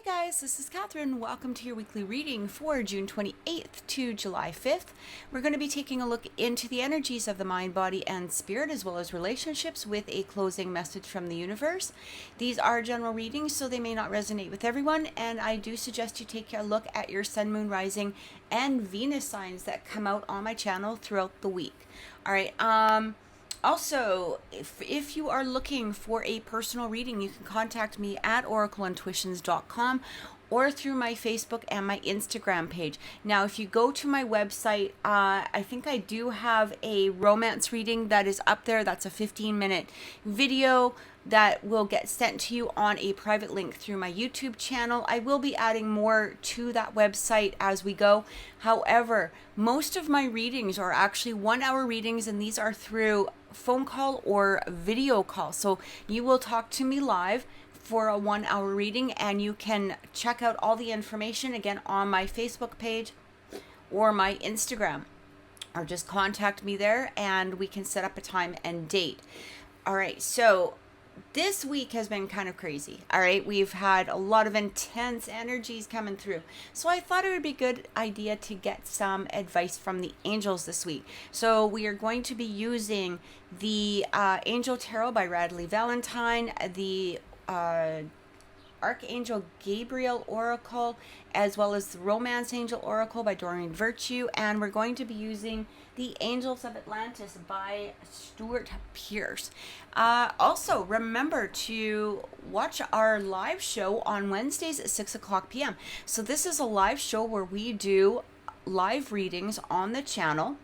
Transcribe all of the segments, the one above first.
Guys, this is Catherine. Welcome to your weekly reading for June 28th to July 5th. We're going to be taking a look into the energies of the mind, body, and spirit, as well as relationships, with a closing message from the universe. These are general readings, so they may not resonate with everyone, and I do suggest you take a look at your sun, moon, rising, and Venus signs that come out on my channel throughout the week. All right, also, if you are looking for a personal reading, you can contact me at oracleintuitions.com or through my Facebook and my Instagram page. Now, if you go to my website, I think I do have a romance reading that is up there. That's a 15-minute video that will get sent to you on a private link through my YouTube channel. I will be adding more to that website as we go. However, most of my readings are actually 1-hour readings, and these are through phone call or video call. So you will talk to me live for a 1-hour reading, and you can check out all the information again on my Facebook page or my Instagram, or just contact me there and we can set up a time and date. All right, so this week has been kind of crazy. All right, we've had a lot of intense energies coming through. So I thought it would be a good idea to get some advice from the angels this week. So we are going to be using the Angel Tarot by Radley Valentine, the Archangel Gabriel Oracle, as well as the Romance Angel Oracle by Doreen Virtue, and we're going to be using the Angels of Atlantis by Stuart Pearce. Also, remember to watch our live show on Wednesdays at 6 o'clock p.m. So this is a live show where we do live readings on the channel.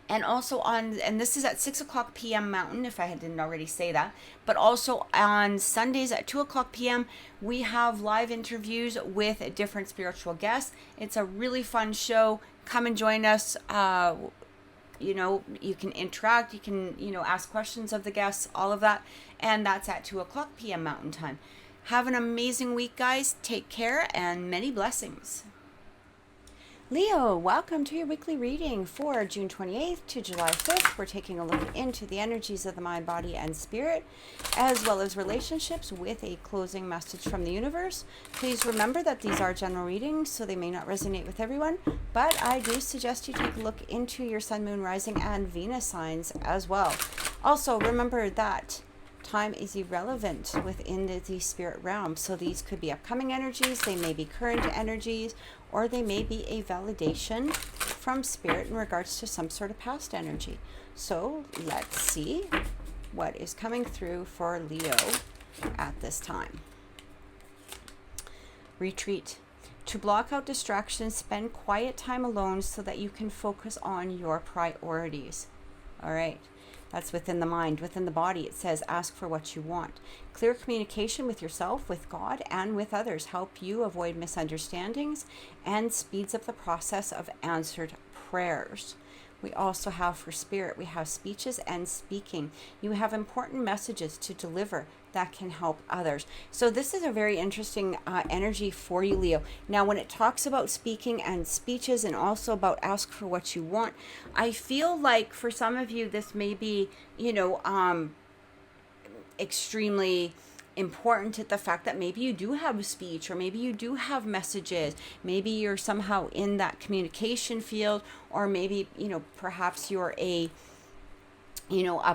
And also and this is at 6 o'clock p.m. Mountain, if I didn't already say that. But also on Sundays at 2 o'clock p.m., we have live interviews with different spiritual guests. It's a really fun show. Come and join us. You can interact. You can, ask questions of the guests, all of that. And that's at 2 o'clock p.m. Mountain time. Have an amazing week, guys. Take care and many blessings. Leo, welcome to your weekly reading for June 28th to July 5th. We're taking a look into the energies of the mind, body, and spirit, as well as relationships, with a closing message from the universe. Please remember that these are general readings, so they may not resonate with everyone, but I do suggest you take a look into your sun, moon, rising, and Venus signs as well. Also, remember that time is irrelevant within the spirit realm. So these could be upcoming energies, they may be current energies, or they may be a validation from spirit in regards to some sort of past energy. So let's see what is coming through for Leo at this time. Retreat. To block out distractions, spend quiet time alone so that you can focus on your priorities. All right. That's within the mind. Within the body, it says ask for what you want. Clear communication with yourself, with God, and with others help you avoid misunderstandings and speeds up the process of answered prayers. We also have for spirit, we have speeches and speaking. You have important messages to deliver that can help others. So this is a very interesting energy for you, Leo. Now, when it talks about speaking and speeches, and also about ask for what you want, I feel like for some of you, this may be, extremely important at the fact that maybe you do have a speech, or maybe you do have messages, maybe you're somehow in that communication field, or maybe perhaps you're a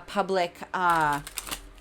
public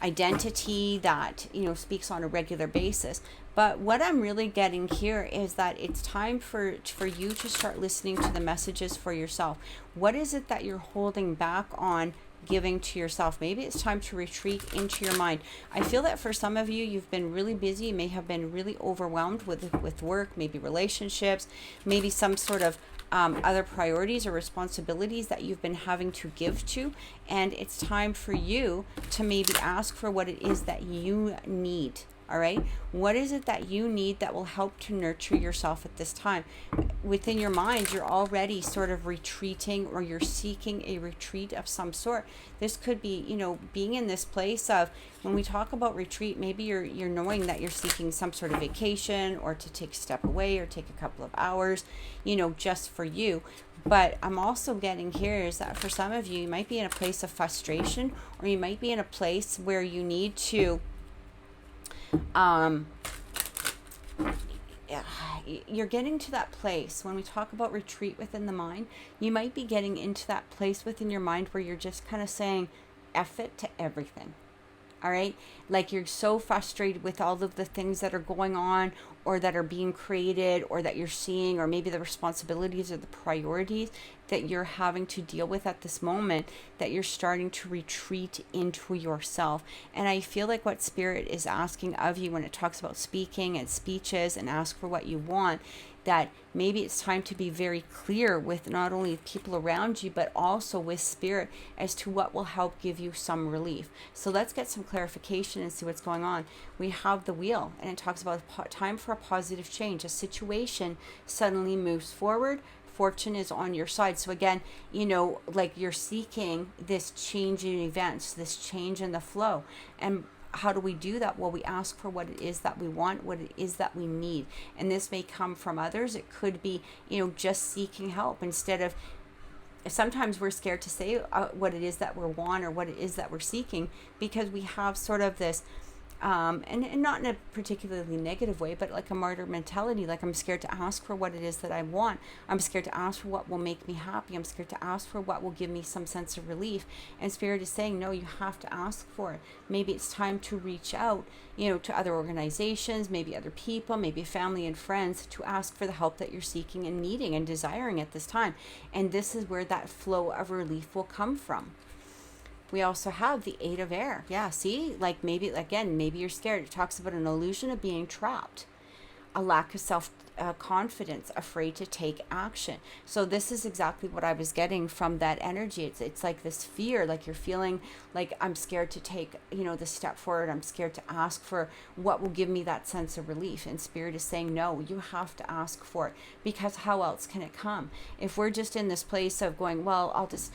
identity that speaks on a regular basis. But what I'm really getting here is that it's time for you to start listening to the messages for yourself. What is it that you're holding back on giving to yourself? Maybe it's time to retreat into your mind. I feel that for some of you, you've been really busy. You may have been really overwhelmed with work, maybe relationships, maybe some sort of other priorities or responsibilities that you've been having to give to. And it's time for you to maybe ask for what it is that you need. All right. What is it that you need that will help to nurture yourself at this time? Within your mind, you're already sort of retreating, or you're seeking a retreat of some sort. This could be, being in this place of, when we talk about retreat, maybe you're knowing that you're seeking some sort of vacation, or to take a step away, or take a couple of hours, just for you. But I'm also getting here is that for some of you, you might be in a place of frustration, or you might be in a place where you need to yeah, you're getting to that place. When we talk about retreat within the mind, you might be getting into that place within your mind where you're just kind of saying F it to everything. All right. Like you're so frustrated with all of the things that are going on or that are being created or that you're seeing, or maybe the responsibilities or the priorities that you're having to deal with at this moment, that you're starting to retreat into yourself. And I feel like what Spirit is asking of you when it talks about speaking and speeches and ask for what you want, that maybe it's time to be very clear with not only people around you, but also with Spirit as to what will help give you some relief. So let's get some clarification and see what's going on. We have the wheel, and it talks about time for a positive change. A situation suddenly moves forward. Fortune is on your side. So again, like you're seeking this change in events, this change in the flow. And how do we do that? Well, we ask for what it is that we want, what it is that we need. And this may come from others. It could be, just seeking help instead of, sometimes we're scared to say what it is that we want or what it is that we're seeking, because we have sort of this, and not in a particularly negative way, but like a martyr mentality. Like, I'm scared to ask for what it is that I want. I'm scared to ask for what will make me happy. I'm scared to ask for what will give me some sense of relief. And Spirit is saying, no, you have to ask for it. Maybe it's time to reach out, to other organizations, maybe other people, maybe family and friends, to ask for the help that you're seeking and needing and desiring at this time. And this is where that flow of relief will come from. We also have the 8 of air. Yeah, see, like maybe you're scared. It talks about an illusion of being trapped, a lack of self-confidence, afraid to take action. So this is exactly what I was getting from that energy. It's like this fear, like you're feeling like, I'm scared to take, the step forward. I'm scared to ask for what will give me that sense of relief. And Spirit is saying, no, you have to ask for it, because how else can it come? If we're just in this place of going, well, I'll just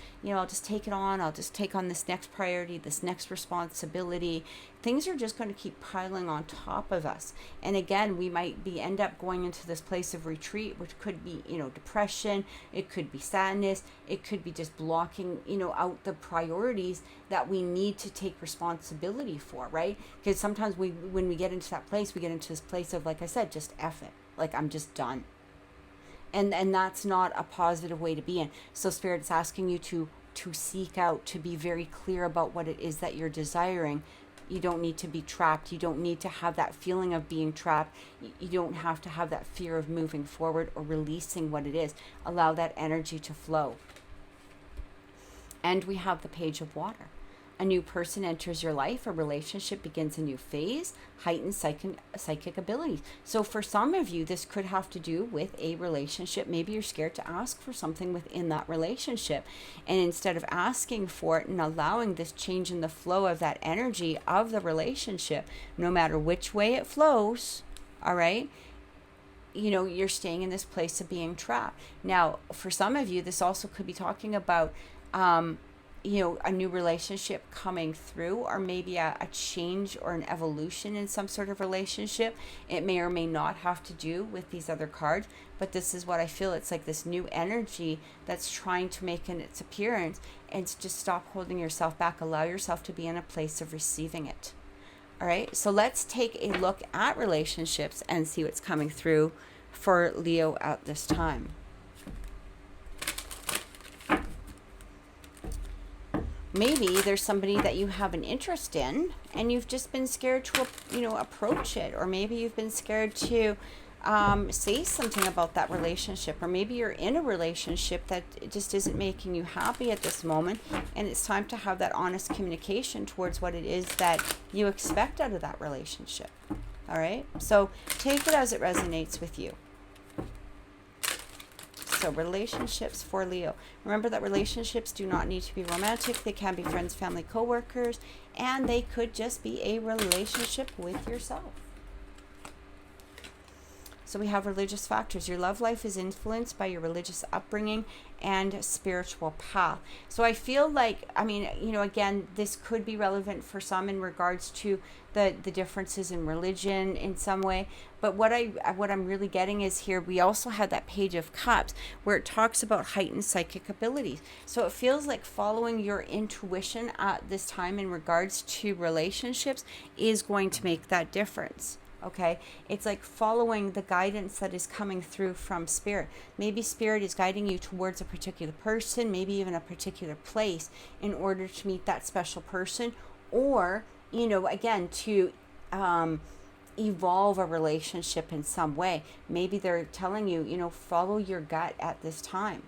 take it on. I'll just take on this next priority, this next responsibility. Things are just going to keep piling on top of us. And again, we might end up going into this place of retreat, which could be, depression. It could be sadness. It could be just blocking, out the priorities that we need to take responsibility for, right? Because sometimes when we get into that place, we get into this place of, like I said, just F it. Like, I'm just done. And that's not a positive way to be in. So Spirit is asking you to seek out, to be very clear about what it is that you're desiring. You don't need to be trapped. You don't need to have that feeling of being trapped. You don't have to have that fear of moving forward or releasing what it is. Allow that energy to flow. And we have the Page of Water. A new person enters your life. A relationship begins a new phase. Heightened psychic abilities. So for some of you, this could have to do with a relationship. Maybe you're scared to ask for something within that relationship. And instead of asking for it and allowing this change in the flow of that energy of the relationship, no matter which way it flows, all right, you're staying in this place of being trapped. Now, for some of you, this also could be talking about a new relationship coming through, or maybe a change or an evolution in some sort of relationship. It may or may not have to do with these other cards, but this is what I feel. It's like this new energy that's trying to make its appearance, and just stop holding yourself back. Allow yourself to be in a place of receiving it. All right, so let's take a look at relationships and see what's coming through for Leo at this time. Maybe there's somebody that you have an interest in and you've just been scared to, approach it. Or maybe you've been scared to say something about that relationship. Or maybe you're in a relationship that just isn't making you happy at this moment. And it's time to have that honest communication towards what it is that you expect out of that relationship. All right? So take it as it resonates with you. So relationships for Leo. Remember that relationships do not need to be romantic. They can be friends, family, co-workers, and they could just be a relationship with yourself. So we have religious factors. Your love life is influenced by your religious upbringing and spiritual path. So I feel like, again, this could be relevant for some in regards to the differences in religion in some way. But what I'm really getting is here, we also had that Page of Cups where it talks about heightened psychic abilities. So it feels like following your intuition at this time in regards to relationships is going to make that difference. Okay, it's like following the guidance that is coming through from spirit. Maybe spirit is guiding you towards a particular person, maybe even a particular place, in order to meet that special person, or, you know, again, to evolve a relationship in some way. Maybe they're telling you, you know, follow your gut at this time.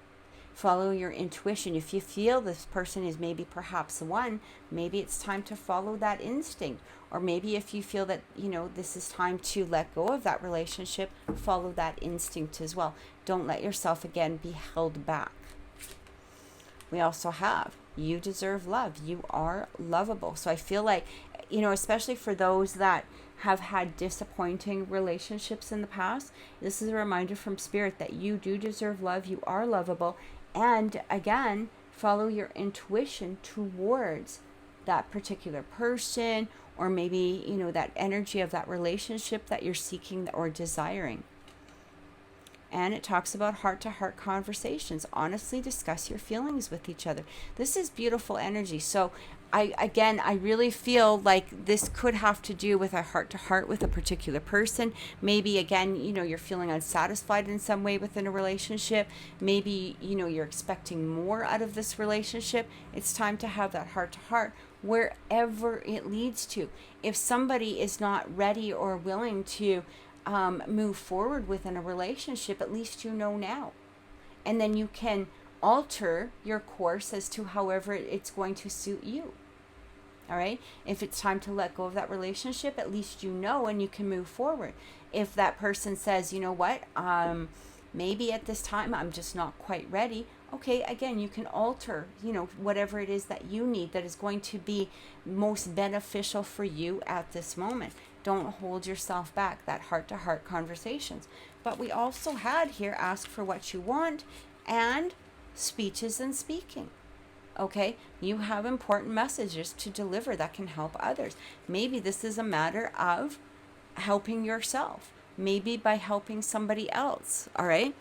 Follow your intuition. If you feel this person is maybe perhaps the one, maybe it's time to follow that instinct. Or maybe if you feel that, you know, this is time to let go of that relationship, follow that instinct as well. Don't let yourself again be held back. We also have, you deserve love. You are lovable. So I feel like, you know, especially for those that have had disappointing relationships in the past, this is a reminder from spirit that you do deserve love. You are lovable. And again, follow your intuition towards that particular person, or maybe, you know, that energy of that relationship that you're seeking or desiring. And it talks about heart-to-heart conversations. Honestly discuss your feelings with each other. This is beautiful energy. So I really feel like this could have to do with a heart-to-heart with a particular person. Maybe, again, you know, you're feeling unsatisfied in some way within a relationship. Maybe, you know, you're expecting more out of this relationship. It's time to have that heart-to-heart wherever it leads to. If somebody is not ready or willing to move forward within a relationship, at least you know now. And then you can alter your course as to however it's going to suit you. All right. If it's time to let go of that relationship, at least you know and you can move forward. If that person says, you know what, maybe at this time I'm just not quite ready. Okay, again, you can alter, you know, whatever it is that you need that is going to be most beneficial for you at this moment. Don't hold yourself back, that heart-to-heart conversations. But we also had here, ask for what you want, and speeches and speaking. Okay, you have important messages to deliver that can help others. Maybe this is a matter of helping yourself, maybe by helping somebody else. All right.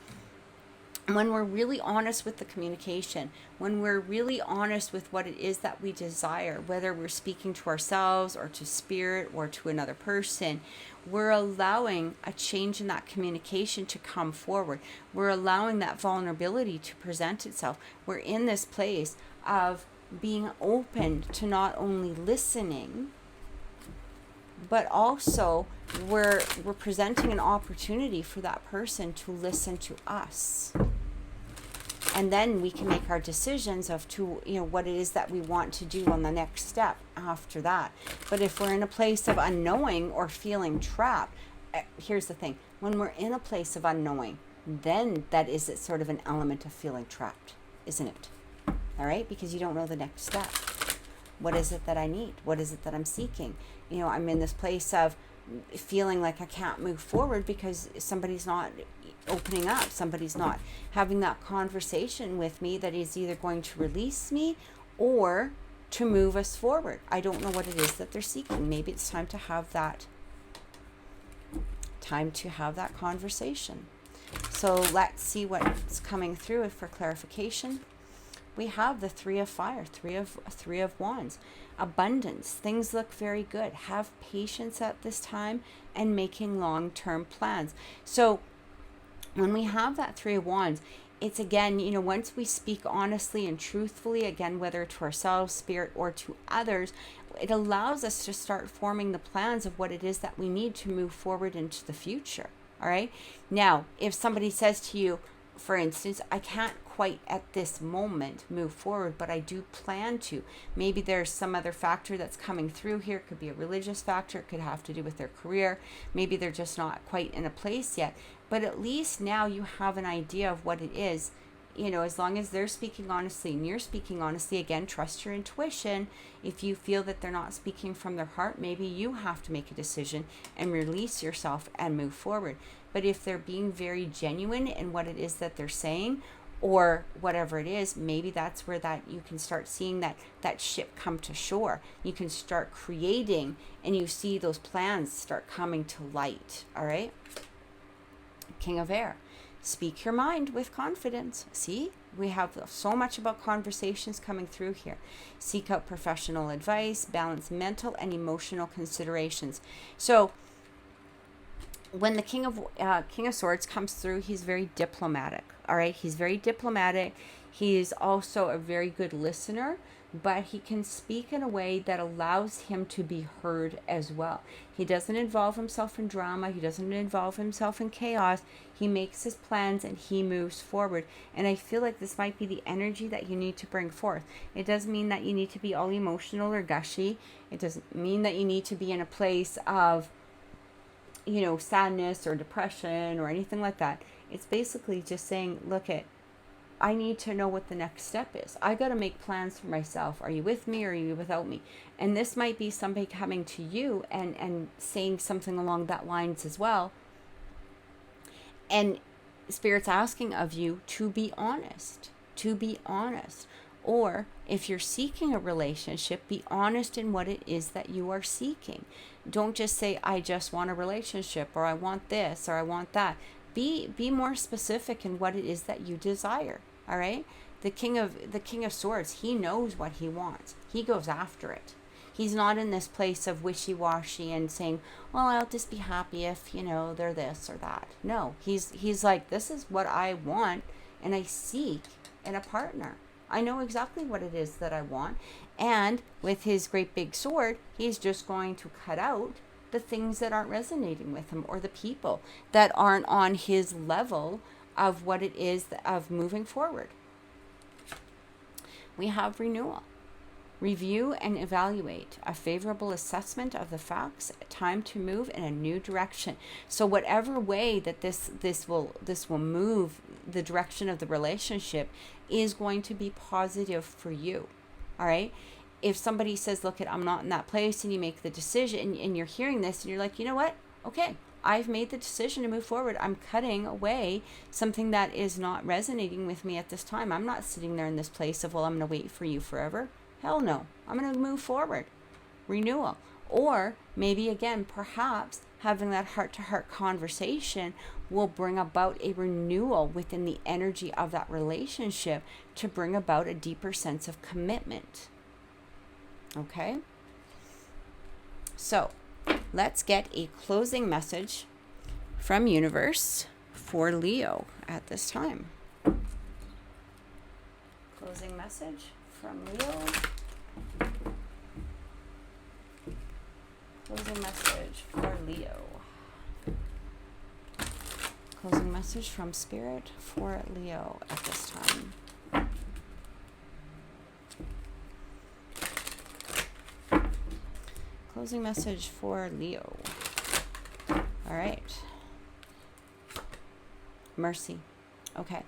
When we're really honest with the communication, when we're really honest with what it is that we desire, whether we're speaking to ourselves or to spirit or to another person, we're allowing a change in that communication to come forward. We're allowing that vulnerability to present itself. We're in this place of being open to not only listening, but also we're presenting an opportunity for that person to listen to us. And then we can make our decisions of what it is that we want to do on the next step after that. But if we're in a place of unknowing or feeling trapped, here's the thing. When we're in a place of unknowing, then that is sort of an element of feeling trapped, isn't it? All right? Because you don't know the next step. What is it that I need? What is it that I'm seeking? You know, I'm in this place of feeling like I can't move forward because somebody's not opening up. Somebody's not having that conversation with me that is either going to release me or to move us forward. I don't know what it is that they're seeking. Maybe it's time to have that conversation. So let's see what's coming through for clarification. We have the Three of Fire, Three of Wands. Abundance. Things look very good. Have patience at this time and making long-term plans. So when we have that Three of Wands, it's again, you know, once we speak honestly and truthfully, again, whether to ourselves, spirit, or to others, it allows us to start forming the plans of what it is that we need to move forward into the future. All right. Now, if somebody says to you, for instance, I can't quite at this moment move forward, but I do plan to. Maybe there's some other factor that's coming through here. It could be a religious factor. It could have to do with their career. Maybe they're just not quite in a place yet. But at least now you have an idea of what it is. You know, as long as they're speaking honestly and you're speaking honestly, again, trust your intuition. If you feel that they're not speaking from their heart, maybe you have to make a decision and release yourself and move forward. But if they're being very genuine in what it is that they're saying, or whatever it is, maybe that's where that you can start seeing that ship come to shore. You can start creating and you see those plans start coming to light. All right. King of Air. Speak your mind with confidence. See, we have so much about conversations coming through here. Seek out professional advice, balance mental and emotional considerations. So when the King of Swords comes through, he's very diplomatic. All right, he's very diplomatic. He is also a very good listener, but he can speak in a way that allows him to be heard as well. He doesn't involve himself in drama. He doesn't involve himself in chaos. He makes his plans and he moves forward. And I feel like this might be the energy that you need to bring forth. It doesn't mean that you need to be all emotional or gushy. It doesn't mean that you need to be in a place of, sadness or depression or anything like that. It's basically just saying, look, I need to know what the next step is. I got to make plans for myself. Are you with me or are you without me? And this might be somebody coming to you and saying something along that lines as well. And Spirit's asking of you to be honest, Or if you're seeking a relationship, be honest in what it is that you are seeking. Don't just say, I just want a relationship, or I want this, or I want that. Be more specific in what it is that you desire. All right? The King of Swords, he knows what he wants. He goes after it. He's not in this place of wishy-washy and saying, well, I'll just be happy if, they're this or that. No, he's like, this is what I want and I seek in a partner. I know exactly what it is that I want. And with his great big sword, he's just going to cut out the things that aren't resonating with him, or the people that aren't on his level of what it is of moving forward. We have renewal. Review and evaluate. A favorable assessment of the facts. Time to move in a new direction. So whatever way that this will move the direction of the relationship is going to be positive for you. All right? If somebody says, look, I'm not in that place, and you make the decision and you're hearing this and you're like, you know what? Okay, I've made the decision to move forward. I'm cutting away something that is not resonating with me at this time. I'm not sitting there in this place of, well, I'm going to wait for you forever. Hell no. I'm going to move forward. Renewal. Or maybe again, perhaps having that heart-to-heart conversation will bring about a renewal within the energy of that relationship to bring about a deeper sense of commitment. Okay? So, let's get a closing message from Universe for Leo at this time. Closing message from Leo. Closing message for Leo. Closing message from Spirit for Leo at this time. Closing message for Leo. All right. Mercy. Okay.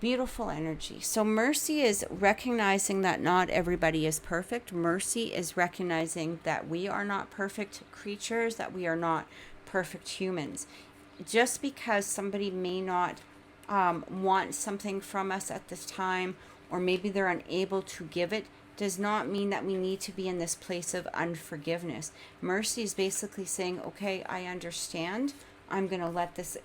Beautiful energy. So mercy is recognizing that not everybody is perfect. Mercy is recognizing that we are not perfect creatures, that we are not perfect humans. Just because somebody may not want something from us at this time, or maybe they're unable to give it, does not mean that we need to be in this place of unforgiveness. Mercy is basically saying, okay, I understand. I'm going to let this,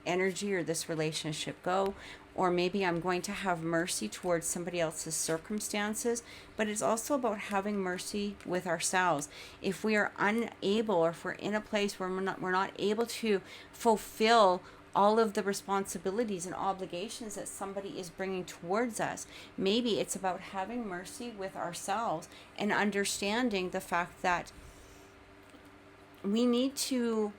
energy or this relationship go. Or maybe I'm going to have mercy towards somebody else's circumstances. But it's also about having mercy with ourselves. If we are unable, or if we're in a place where we're not able to fulfill all of the responsibilities and obligations that somebody is bringing towards us, maybe it's about having mercy with ourselves and understanding the fact that we need to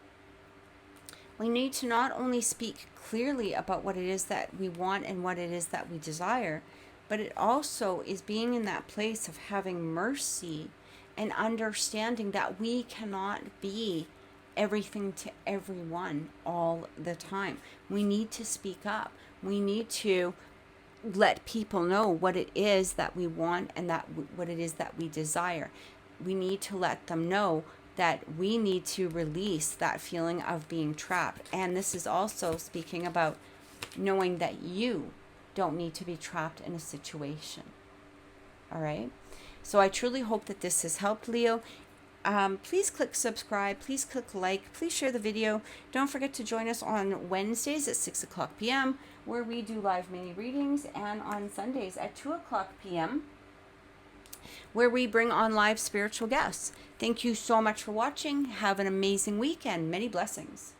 not only speak clearly about what it is that we want and what it is that we desire, but it also is being in that place of having mercy and understanding that we cannot be everything to everyone all the time. We need to speak up. We need to let people know what it is that we want and that what it is that we desire. We need to let them know that we need to release that feeling of being trapped. And this is also speaking about knowing that you don't need to be trapped in a situation. All right? So I truly hope that this has helped, Leo. Please click subscribe. Please click like. Please share the video. Don't forget to join us on Wednesdays at 6 o'clock p.m. where we do live mini readings, and on Sundays at 2 o'clock p.m. where we bring on live spiritual guests. Thank you so much for watching. Have an amazing week and many blessings.